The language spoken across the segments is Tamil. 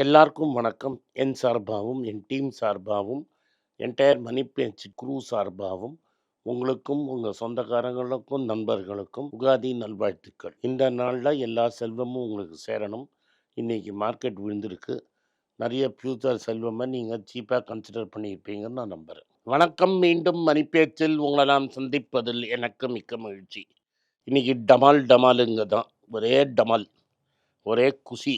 எல்லாருக்கும் வணக்கம். என் சார்பாகவும், என் டீம் சார்பாகவும், என்டையர் மணி பேச்சு குரூ சார்பாகவும், உங்களுக்கும், உங்க சொந்தக்காரங்களுக்கும், நண்பர்களுக்கும் உகாதி நல்வாழ்த்துக்கள். இந்த நாள்ல எல்லா செல்வமும் உங்களுக்கு சேரணும். இன்னைக்கு மார்க்கெட் விழுந்திருக்கு. நிறைய ஃபியூச்சர் செல்வமா நீங்க சீப்பா கன்சிடர் பண்ணியிருப்பீங்கன்னு நான் நம்புறேன். வணக்கம். மீண்டும் மணிப்பேச்சில் உங்களை நான் சந்திப்பதில் எனக்கு மிக்க மகிழ்ச்சி. இன்னைக்கு டமால் டமாலுங்க தான். ஒரே டமால். ஒரே குஷி.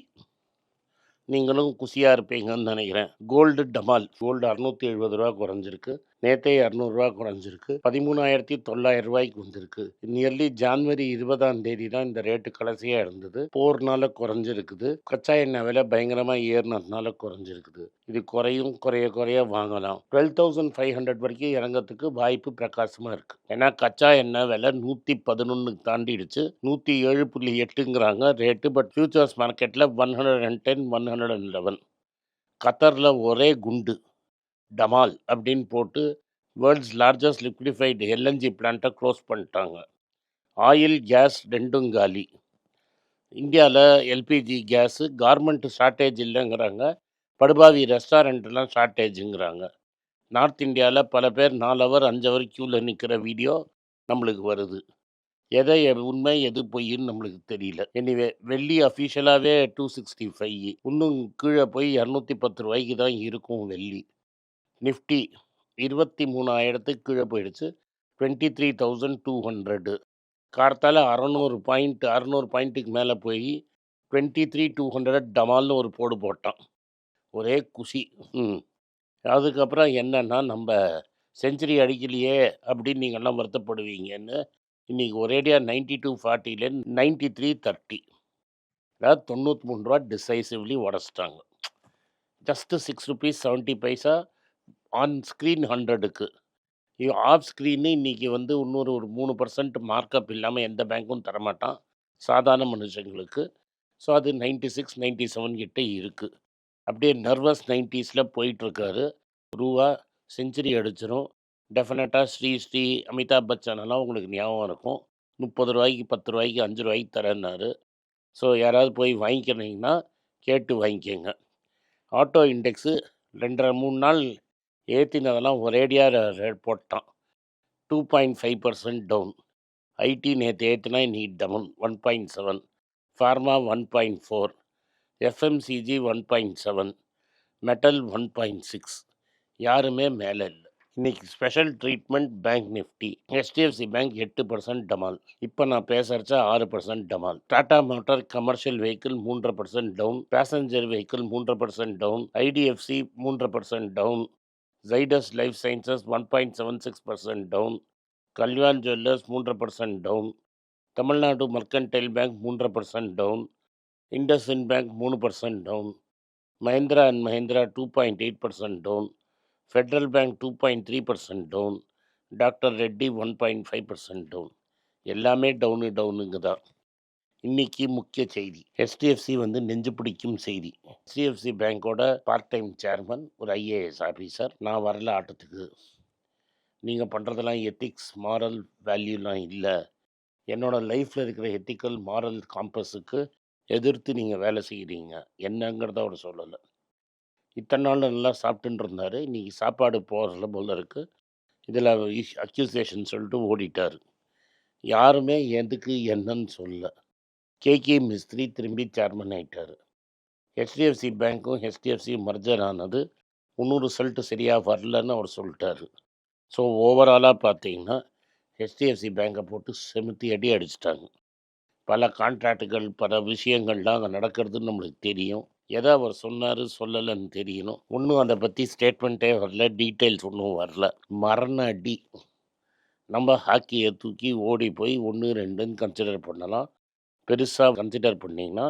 நீங்களும் குஷியா இருப்பீங்கன்னு நினைக்கிறேன். கோல்டு டமால். கோல்டு ரூ. 670 குறைஞ்சிருக்கு. நேத்தே ரூ. 200 குறைஞ்சிருக்கு. 13,900 வந்திருக்கு. நியர்லி ஜான்வரி 20ஆம் தேதி தான் இந்த ரேட்டு கடைசியா இருந்தது. போர்னால குறைஞ்சிருக்குது. கச்சா எண்ணெய் விலை பயங்கரமா ஏறினதுனால குறைஞ்சிருக்குது. இது குறையும், குறைய குறைய வாங்கலாம். 12,500 வரைக்கும் இறங்கறதுக்கு வாய்ப்பு பிரகாசமா இருக்கு. ஏன்னா கச்சா எண்ணெய் விலை 111 தாண்டிடுச்சு. 107.8ங்கிறாங்க ரேட்டு. பட் ஃபியூச்சர்ஸ் மார்க்கெட்ல 110, 111. கத்தர்ல ஒரே குண்டு டமால் அப்படின்னு போட்டு வேர்ல்ட்ஸ் லார்ஜஸ்ட் லிக்விடிஃபைடு எல்என்ஜி பிளான்ட்டை க்ளோஸ் பண்ணிட்டாங்க. ஆயில், கேஸ் ரெண்டும் காலி. இந்தியாவில் எல்பிஜி கேஸு கார்மெண்ட் ஷார்ட்டேஜ் இல்லைங்கிறாங்க. படுபாவி ரெஸ்டாரண்ட்லாம் ஷார்ட்டேஜுங்கிறாங்க. நார்த் இந்தியாவில் பல பேர் 4 ஹவர் 5 ஹவர் க்யூவில் நிற்கிற வீடியோ நம்மளுக்கு வருது. உண்மை எது பொய்ன்னு நம்மளுக்கு தெரியல. எனிவே வெள்ளி அஃபிஷியலாகவே 265. இன்னும் கீழே போய் 210 தான் இருக்கும் வெள்ளி. நிஃப்டி 23,000 கீழே போயிடுச்சு. 23,200. கார்த்தால 600 பாயிண்ட்டுக்கு மேலே போய் 23,200 டமால்னு ஒரு போடு போட்டான். ஒரே குஷி. அதுக்கப்புறம் என்னன்னா, நம்ம செஞ்சுரி அடிக்கலையே அப்படின்னு நீங்கள்லாம் வருத்தப்படுவீங்கன்னு இன்னைக்கு ஒரேடியாக 92.40 93.30, அதாவது ரூ. 93 டிசைசிவ்லி உடச்சிட்டாங்க. ஜஸ்ட்டு ₹6.70 ஆன் ஸ்க்ரீன் 100க்கு. ஆஃப் ஸ்க்ரீனு இன்றைக்கி வந்து இன்னொரு 3% மார்க்கப் இல்லாமல் எந்த பேங்க்கும் தரமாட்டான் சாதாரண மனுஷங்களுக்கு. ஸோ அது 96, 97 கிட்ட இருக்குது. அப்படியே நர்வஸ் 90ஸ்ல போயிட்டுருக்காரு. ரூபா செஞ்சுரி அடிச்சிடும். டெஃபினட்டாக ஸ்ரீ அமிதாப் பச்சன் எல்லாம் உங்களுக்கு ஞாபகம் இருக்கும். ₹30, ₹10, ₹5 தரேன்னாரு. ஸோ யாராவது போய் வாங்கிக்கிறீங்கன்னா கேட்டு வாங்கிக்கோங்க. ஆட்டோ இண்டெக்ஸு 2 3 நாள் ஏற்றினதெல்லாம் ஒரேடியாக ரேட் போட்டான். 2.5% டவுன். ஐடி நேற்று ஏற்றினா இன்னைக்கு டவுன் 1.7. ஃபார்மா 1.4. எஃப்எம்சிஜி 1.7. மெட்டல் 1.6. யாருமே மேலே இல்லை. இன்னைக்கு special treatment bank Nifty. HDFC bank 8% டமால். இப்போ நான் பேசுகிறச்ச 6% டமால். Tata motor commercial vehicle 3% down. Passenger vehicle 3% down. IDFC 3% down. Zydus life sciences 1.76% down. Kalyan jewellers 3% down. Tamil Nadu mercantile bank 3% down. IndusInd bank 3% down. Mahindra and Mahindra 2.8% down. Federal bank 2.3% down. Doctor Reddy 1.5% down. எல்லாமே டவுனுங்க தான். இன்னைக்கு முக்கிய செய்தி. ஹெச்டிஎஃப்சி வந்து நெஞ்சு பிடிக்கும் செய்தி. ஹெச்டிஎஃப்சி பேங்கோட பார்ட் டைம் சேர்மன் ஒரு ஐஏஎஸ் ஆஃபீஸர், நான் வரல ஆட்டத்துக்கு, நீங்கள் பண்ணுறதெல்லாம் எத்திக்ஸ் மாரல் வேல்யூலாம் இல்லை, என்னோட லைஃப்பில் இருக்கிற எத்திக்கல் மாரல் காம்பஸுக்கு எதிர்த்து நீங்கள் வேலை செய்கிறீங்க என்னங்கிறத அவர் சொல்லலை. இத்தனை நாள் நல்லா சாப்பிட்டுன்னு இருந்தார். இன்றைக்கி சாப்பாடு போகிறல போல இருக்குது. இதில் அக்யூசேஷன் சொல்லிட்டு ஓடிட்டார். யாருமே எதுக்கு என்னன்னு சொல்ல. கேகே மிஸ்திரி திரும்பி சேர்மன் ஆகிட்டார். ஹெச்டிஎஃப்சி பேங்க்கும் ஹெச்டிஎஃப்சி மர்ஜர் ஆனது இன்னும் ரிசல்ட்டு சரியாக வரலன்னு அவர் சொல்லிட்டார். ஸோ ஓவராலாக பார்த்தீங்கன்னா ஹெச்டிஎஃப்சி பேங்கை போட்டு செலுத்தி அடிச்சிட்டாங்க. பல கான்ட்ராக்டுகள் பல விஷயங்கள்லாம் அங்கே நடக்கிறதுன்னு நம்மளுக்கு தெரியும். எதை அவர் சொன்னார் சொல்லலைன்னு தெரியணும். ஒன்றும் அதை பற்றி ஸ்டேட்மெண்ட்டே வரல, டீட்டெயில்ஸ் ஒன்றும் வரல. மரண அடி. நம்ம ஹாக்கியை தூக்கி ஓடி போய் 1 2ன்னு கன்சிடர் பண்ணலாம். பெருசாக கன்சிடர் பண்ணிங்கன்னா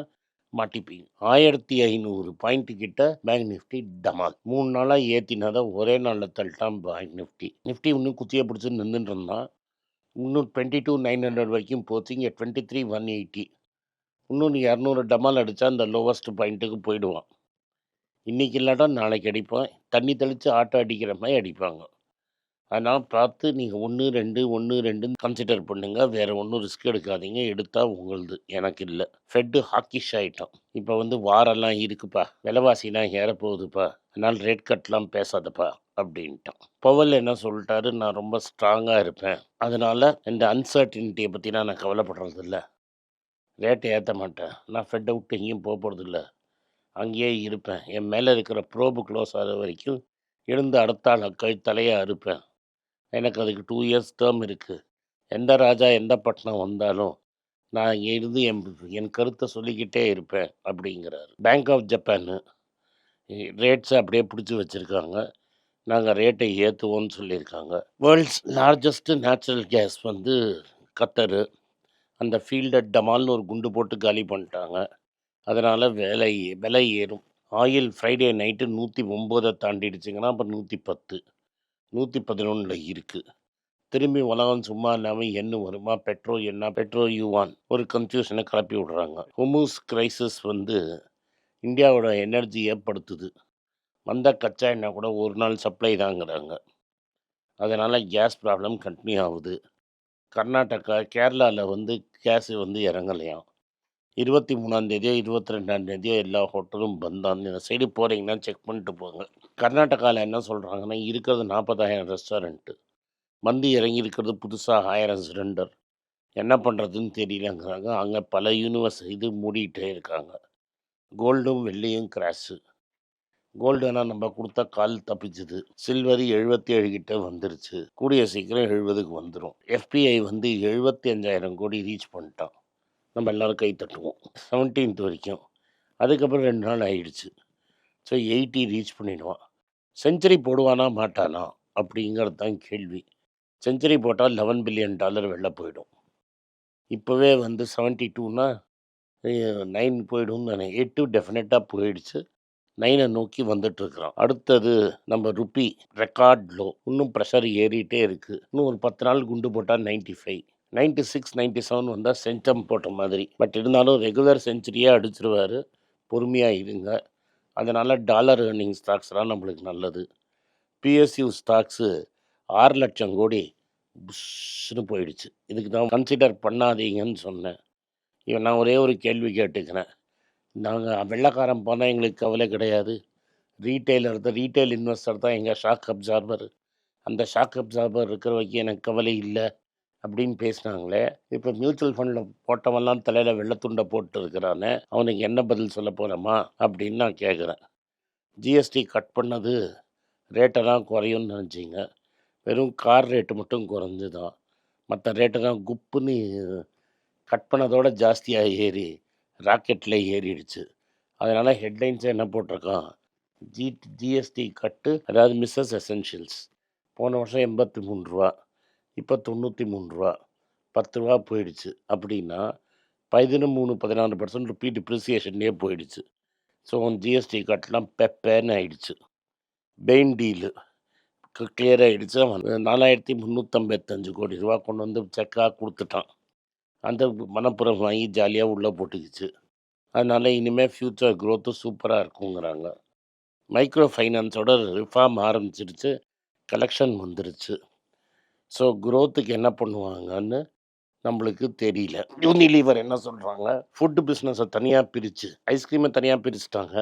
மாட்டிப்பீங்க. 1500 பாயிண்ட் கிட்ட பேங்க் நிஃப்டி டமால். 3 நாளாக ஏற்றினதை ஒரே நாளில் தள்ளிட்டான் பேங்க் நிஃப்டி. நிஃப்டி இன்னும் குத்தியை பிடிச்சி நின்றுட்டு இருந்தான். இன்னும் 22,900 வரைக்கும் போச்சு. இங்கே 23,180. இன்னும் 200 டமால் அடித்தா அந்த லோவஸ்ட் பாயிண்ட்டுக்கு போயிடுவான். இன்றைக்கி இல்லாட்டா நாளைக்கு அடிப்பான். தண்ணி தெளித்து ஆட்டோ அடிக்கிற மாதிரி அடிப்பாங்க. அதனால பார்த்து நீங்க 1, 2, 1, 2ன்னு கன்சிடர் பண்ணுங்க. வேற ஒண்ணும் ரிஸ்க் எடுக்காதீங்க. எடுத்தா உங்களுது. எனக்கு இல்ல. ஃபெட் ஹாக்கிஷ் ஆயிட்டான். இப்ப வந்து வாரெல்லாம் இருக்குப்பா. விலைவாசிலாம் ஏறப்போகுதுப்பா. அதனால ரேட் கட்லாம் பேசாதப்பா அப்படின்ட்டான். பவல் என்ன சொல்ட்டாரு, நான் ரொம்ப ஸ்ட்ராங்கா இருப்பேன். அதனால இந்த அன்சர்டனிட்டிய பத்திலாம் நான் கவலைப்படுறதில்ல. ரேட்ட ஏத்த மாட்டேன். நான் ஃபெட்ட விட்டு எங்கேயும் போறதில்ல. அங்கேயே இருப்பேன். என் மேல இருக்கிற ப்ரோப் க்ளோஸ் ஆகுற வரைக்கும் இருந்து அடுத்த ஆள் தலைய அறுப்பேன். எனக்கு அதுக்கு 2 இயர்ஸ் டேர்ம் இருக்கு. எந்த ராஜா, எந்த பட்டணம் வந்தாலும், நான் இங்க இருந்து என் கருத்த சொல்லிக்கிட்டே இருப்பேன் அப்படிங்கிறாரு. பேங்க் ஆஃப் ஜப்பானு ரேட்ஸ அப்படியே புடிச்சு வச்சிருக்காங்க. நாங்க ரேட்ட ஏத்துவோம்னு சொல்லியிருக்காங்க. வேர்ல்ட்ஸ் லார்ஜஸ்ட் நேச்சுரல் கேஸ் வந்து கத்தரு. அந்த ஃபீல்ட டமால்னு ஒரு குண்டு போட்டு காலி பண்ணிட்டாங்க. அதனால விலை ஏறும். ஆயில் ஃப்ரைடே நைட்டு 109 தாண்டிடுச்சுங்கன்னா, அப்ப 110, 111ல இருக்கு. திரும்பி உலகம் சும்மா இல்லாம எண்ணு வருமா? பெட்ரோ யுவான் ஒரு கன்ஃப்யூஷன கிளப்பி விடுறாங்க. ஹோர்முஸ் கிரைசிஸ் வந்து இந்தியாவோட எனர்ஜிய படுத்துது. வந்த கச்சா எண்ணெய் கூட ஒரு நாள் சப்ளை தாங்கிறாங்க. அதனால கேஸ் ப்ராப்ளம் கன்டின்யூ ஆகுது. கேரளால வந்து கேஸ் வந்து இறங்கலையாம். 23ஆம் தேதியோ, 22ஆம் தேதியோ எல்லா ஹோட்டலும் பந்தான். இந்த சைடு போறீங்கன்னா செக் பண்ணிட்டு போங்க. கர்நாடகால என்ன சொல்றாங்கன்னா, இருக்கிறது 40,000 ரெஸ்டாரண்ட்டு. வந்து இறங்கியிருக்கிறது புதுசா 1000 சிலிண்டர். என்ன பண்ணுறதுன்னு தெரியலங்கிறாங்க. அங்கே பல இது மூடிட்டே இருக்காங்க. கோல்டும் வெள்ளியும் கிராஷு. கோல்டு ஆனால் நம்ம கொடுத்தா கால் தப்பிச்சுது. சில்வர் 77 கிட்ட வந்துருச்சு. கூடிய சீக்கிரம் 70க்கு வந்துடும். எஃபிஐ வந்து 75,000 கோடி ரீச் பண்ணிட்டான். நம்ம எல்லாரும் கை தட்டுவோம். 17th வரைக்கும். அதுக்கப்புறம் 2 நாள் ஆயிடுச்சு. ஸோ 80 ரீச் பண்ணிடுவான். செஞ்சுரி போடுவானா மாட்டானா அப்படிங்கிறது தான் கேள்வி. செஞ்சுரி போட்டால் $11 பில்லியன் வெளில போயிடும். இப்போவே வந்து 72ன்னா 9 போயிடும்னு 8 டெஃபினட்டாக போயிடுச்சு. 9 நோக்கி வந்துட்டுருக்குறான். அடுத்தது நம்ம ருப்பி ரெக்கார்ட் லோ. இன்னும் ப்ரெஷர் ஏறிட்டே இருக்குது. இன்னும் ஒரு 10 நாள் குண்டு போட்டால் 95, 96, 97 வந்தால் சென்டம் போட்ட மாதிரி. பட் இருந்தாலும் ரெகுலர் செஞ்சுரியே அடிச்சிருவார். பொறுமையாக இருங்க. அதனால் டாலர் ஏர்னிங் ஸ்டாக்ஸ்லாம் நம்மளுக்கு நல்லது. பிஎஸ்யூ ஸ்டாக்ஸு 6 லட்சம் கோடி புஷ்ஷுன்னு போயிடுச்சு. இதுக்கு தான் கன்சிடர் பண்ணாதீங்கன்னு சொன்னேன். நான் ஒரே ஒரு கேள்வி கேட்டுக்கிறேன். நாங்கள் வெள்ளைக்காரன் போனால் எங்களுக்கு கவலை கிடையாது. ரீட்டைல் இன்வெஸ்டர் தான் எங்கள் ஷாக் அப்சார்பர். அந்த ஷாக் அப்சார்பர் இருக்கிற வரைக்கும் எனக்கு கவலை இல்லை அப்படின்னு பேசினாங்களே. இப்போ மியூச்சுவல் ஃபண்டில் போட்டவன்லாம் தலையில் வெள்ளத்துண்டை போட்டு இருக்கிறானே, அவனுக்கு என்ன பதில் சொல்ல போகிறோமா அப்படின்னு நான் கேட்குறேன். ஜிஎஸ்டி கட் பண்ணது ரேட்டெல்லாம் குறையும்னு நினச்சிங்க. வெறும் கார் ரேட்டு மட்டும் குறைஞ்சு தான். மற்ற ரேட்டெல்லாம் குப்புன்னு கட் பண்ணதோட ஜாஸ்தியாக ஏறி ராக்கெட்டில் ஏறிடுச்சு. அதனால் ஹெட்லைன்ஸை என்ன போட்டிருக்கான், ஜிஎஸ்டி கட்டு, அதாவது மிஸ்ஸஸ் எசென்ஷியல்ஸ் போன வருஷம் ரூ. 83, இப்போ ரூ. 93, ரூ. 10 போயிடுச்சு. அப்படின்னா 13-14% ருப்பி டிப்ரிசியேஷன்லேயே போயிடுச்சு. ஸோ ஜிஎஸ்டி கட்லாம் பெப்பேன்னு ஆயிடுச்சு. பெயின் டீலு கிளியர் ஆகிடுச்சு. அவன் 4,355 கோடி ரூபா கொண்டு வந்து செக்காக கொடுத்துட்டான். அந்த மனப்புறம் வாங்கி ஜாலியாக உள்ளே போட்டுக்கிச்சு. அதனால் இனிமேல் ஃப்யூச்சர் க்ரோத்து சூப்பராக இருக்குங்கிறாங்க. மைக்ரோ ஃபைனான்ஸோட ரிஃபார்ம் ஆரம்பிச்சிருச்சு. கலெக்ஷன் வந்துருச்சு. ஸோ க்ரோத்துக்கு என்ன பண்ணுவாங்கன்னு நம்மளுக்கு தெரியல. யூனிலீவர் என்ன சொல்கிறாங்க, ஃபுட்டு பிஸ்னஸை தனியாக பிரித்து, ஐஸ்கிரீமை தனியாக பிரிச்சுட்டாங்க.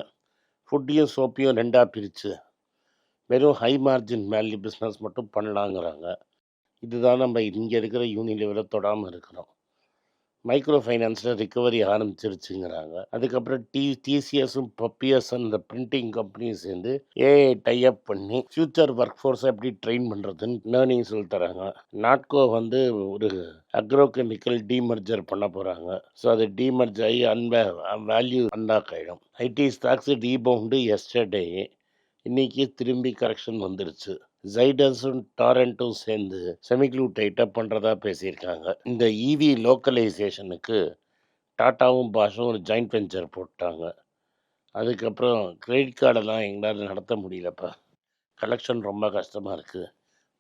ஃபுட்டையும் சோப்பையும் 2ஆக பிரித்து வெறும் ஹை மார்ஜின் வேல்யூ பிஸ்னஸ் மட்டும் பண்ணலாங்கிறாங்க. இதுதான் நம்ம இங்கே இருக்கிற யூனிலீவரை தொடாமல் இருக்கிறோம். மைக்ரோ ஃபைனான்ஸில் ரிக்கவரி ஆரம்பிச்சிருச்சுங்கிறாங்க. அதுக்கப்புறம் டிசிஎஸும் பப்பிஎஸ் அந்த பிரிண்டிங் கம்பெனியும் சேர்ந்து ஏஐ டைஅப் பண்ணி ஃப்யூச்சர் ஒர்க் ஃபோர்ஸை எப்படி ட்ரெயின் பண்ணுறதுன்னு லேர்னிங் சொல்லி தராங்க. நாட்கோ வந்து ஒரு அக்ரோகெமிக்கல் டீமர்ஜர் பண்ண போகிறாங்க. ஸோ அது டீமர்ஜ் ஆகி வேல்யூ அன்லாக் ஆகிடும். IT stocks rebound yesterday. இன்றைக்கி திரும்பி கரெக்ஷன் வந்துருச்சு. ஜைடஸும் டாரண்ட்டும் சேர்ந்து செமிக்ளூடைட்டை பண்ணுறதா பேசியிருக்காங்க. இந்த இவி லோக்கலைசேஷனுக்கு டாட்டாவும் பாஷும் ஒரு ஜாயிண்ட் வெஞ்சர் போட்டாங்க. அதுக்கப்புறம் கிரெடிட் கார்டெல்லாம் எங்களால் நடத்த முடியலப்பா, கலெக்ஷன் ரொம்ப கஷ்டமாக இருக்குது,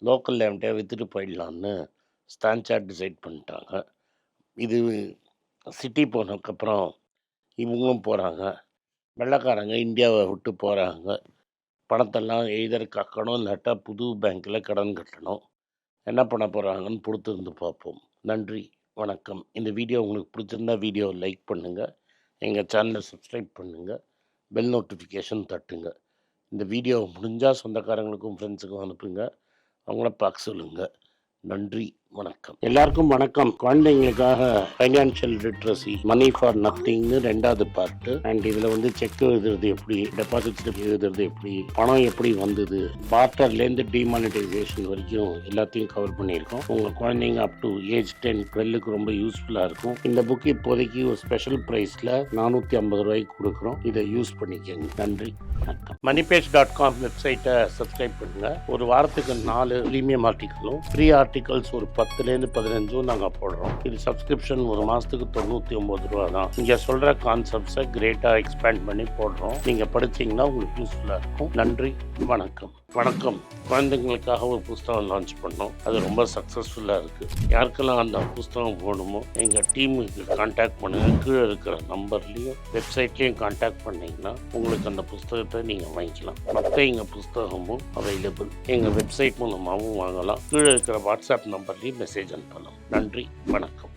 லோக்கல் லேம்ட்டே விற்றுட்டு போயிடலான்னு ஸ்டான்சார்ட் டிசைட் பண்ணிட்டாங்க. இது சிட்டி போனதுக்கப்புறம் இவங்களும் போகிறாங்க. வெள்ளைக்காரங்க இந்தியாவை விட்டு போகிறாங்க. பணத்தெல்லாம் எய்தர் கக்கணும், இல்லாட்டா புது பேங்க்கில் கடன் கட்டணும். என்ன பண்ண போகிறாங்கன்னு பொறுத்திருந்து பார்ப்போம். நன்றி, வணக்கம். இந்த வீடியோ உங்களுக்கு பிடிச்சிருந்தா வீடியோவை லைக் பண்ணுங்கள், எங்கள் சேனலை சப்ஸ்கிரைப் பண்ணுங்கள், பெல் நோட்டிஃபிகேஷன் தட்டுங்க. இந்த வீடியோவை முடிஞ்சால் சொந்தக்காரங்களுக்கும் ஃப்ரெண்ட்ஸுக்கும் அனுப்புங்க, அவங்கள பார்க்க சொல்லுங்கள். நன்றி, வணக்கம். எல்லாருக்கும் வணக்கம். குழந்தைங்களுக்காக ஃபைனான்ஷியல் லிட்ரஸி, மணி ஃபார் நத்திங்னு 2வது பார்ட்டு. அண்ட் இதில் வந்து செக் எழுதுறது எப்படி, டெபாசிட் ஸ்லிப் எழுதுறது எப்படி, பணம் எப்படி வந்தது, பார்ட்டர்லேருந்து டிமானிட்டைசேஷன் வரைக்கும் எல்லாத்தையும் கவர் பண்ணியிருக்கோம். உங்கள் குழந்தைங்க அப் டு ஏஜ் 10-12க்கு ரொம்ப யூஸ்ஃபுல்லாக இருக்கும். இந்த புக்கு இப்போதைக்கு ஒரு ஸ்பெஷல் ப்ரைஸில் 450 ரூபாய்க்கு கொடுக்குறோம். இதை யூஸ் பண்ணிக்கங்க. நன்றி, வணக்கம். moneypage.com வெப்சைட்டை சப்ஸ்கிரைப் பண்ணுங்கள். ஒரு வாரத்துக்கு 4 ப்ரீமியம் ஆர்டிக்கலும் ஃப்ரீ ஆர்டிகல்ஸ் ஒரு 10லேருந்து 15 நாங்கள் போடுறோம். இது சப்ஸ்கிரிப்ஷன் ஒரு மாதத்துக்கு 99 ரூபா தான். இங்கே சொல்கிற கான்செப்ட்ஸை கிரேட்டாக எக்ஸ்பேண்ட் பண்ணி போடுறோம். நீங்கள் படித்தீங்கன்னா உங்களுக்கு யூஸ்ஃபுல்லாக இருக்கும். நன்றி, வணக்கம். வணக்கம். குழந்தைங்களுக்காக ஒரு புஸ்தகம் லான்ச் பண்ணோம். அது ரொம்ப சக்ஸஸ்ஃபுல்லாக இருக்குது. யாருக்கெல்லாம் அந்த புஸ்தகம் போகணுமோ எங்கள் டீமுக்கு கான்டாக்ட் பண்ணுங்கள். கீழே இருக்கிற நம்பர்லேயும் வெப்சைட்லேயும் கான்டாக்ட் பண்ணிங்கன்னா உங்களுக்கு அந்த புஸ்தகத்தை நீங்கள் வாங்கிக்கலாம். மற்ற எங்கள் புஸ்தகமும் அவைலபிள். எங்கள் வெப்சைட் மூலமாகவும் வாங்கலாம். கீழே இருக்கிற வாட்ஸ்அப் நம்பர்லேயும் மெசேஜ் அனுப்பலாம். நன்றி, வணக்கம்.